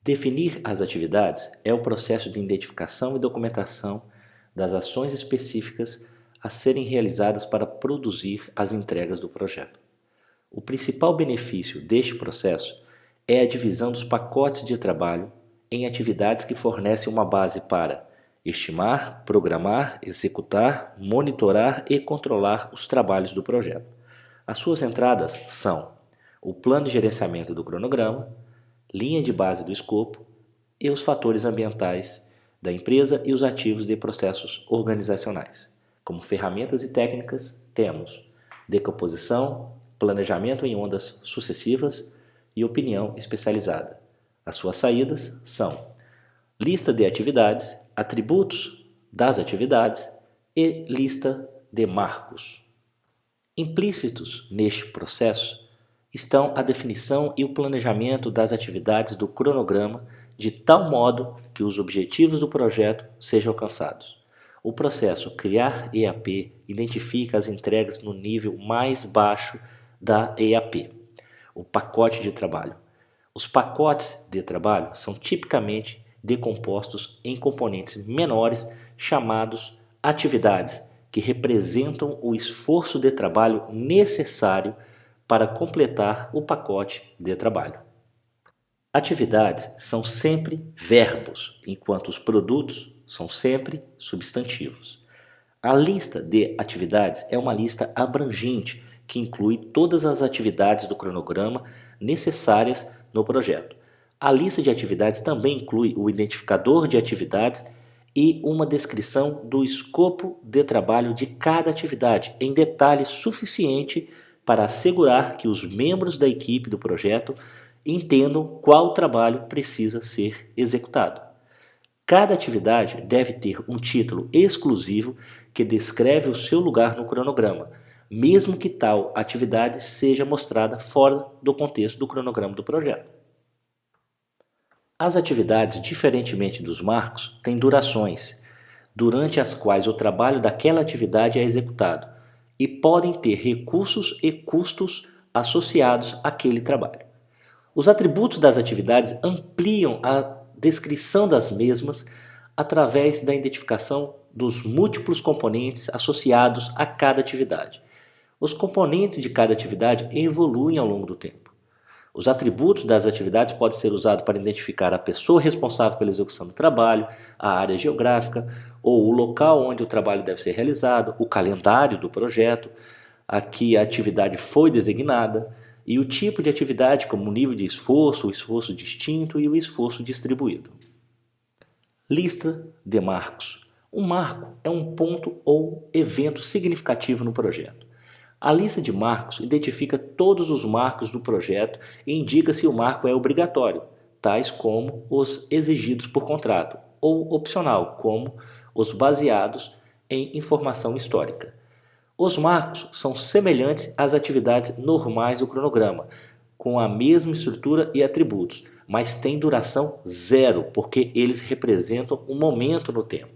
Definir as atividades é o processo de identificação e documentação das ações específicas a serem realizadas para produzir as entregas do projeto. O principal benefício deste processo é a divisão dos pacotes de trabalho em atividades que fornecem uma base para estimar, programar, executar, monitorar e controlar os trabalhos do projeto. As suas entradas são o plano de gerenciamento do cronograma, linha de base do escopo e os fatores ambientais da empresa e os ativos de processos organizacionais. Como ferramentas e técnicas, temos decomposição, planejamento em ondas sucessivas e opinião especializada. As suas saídas são lista de atividades, atributos das atividades e lista de marcos. Implícitos neste processo estão a definição e o planejamento das atividades do cronograma de tal modo que os objetivos do projeto sejam alcançados. O processo Criar EAP identifica as entregas no nível mais baixo da EAP, o pacote de trabalho. Os pacotes de trabalho são tipicamente decompostos em componentes menores chamados atividades, que representam o esforço de trabalho necessário para completar o pacote de trabalho. Atividades são sempre verbos, enquanto os produtos são sempre substantivos. A lista de atividades é uma lista abrangente que inclui todas as atividades do cronograma necessárias no projeto. A lista de atividades também inclui o identificador de atividades e uma descrição do escopo de trabalho de cada atividade, em detalhe suficiente para assegurar que os membros da equipe do projeto entendam qual trabalho precisa ser executado. Cada atividade deve ter um título exclusivo que descreve o seu lugar no cronograma, mesmo que tal atividade seja mostrada fora do contexto do cronograma do projeto. As atividades, diferentemente dos marcos, têm durações, durante as quais o trabalho daquela atividade é executado, e podem ter recursos e custos associados àquele trabalho. Os atributos das atividades ampliam a descrição das mesmas através da identificação dos múltiplos componentes associados a cada atividade. Os componentes de cada atividade evoluem ao longo do tempo. Os atributos das atividades podem ser usados para identificar a pessoa responsável pela execução do trabalho, a área geográfica ou o local onde o trabalho deve ser realizado, o calendário do projeto, a que a atividade foi designada e o tipo de atividade como o nível de esforço, o esforço distinto e o esforço distribuído. Lista de marcos. Um marco é um ponto ou evento significativo no projeto. A lista de marcos identifica todos os marcos do projeto e indica se o marco é obrigatório, tais como os exigidos por contrato, ou opcional, como os baseados em informação histórica. Os marcos são semelhantes às atividades normais do cronograma, com a mesma estrutura e atributos, mas têm duração zero, porque eles representam um momento no tempo.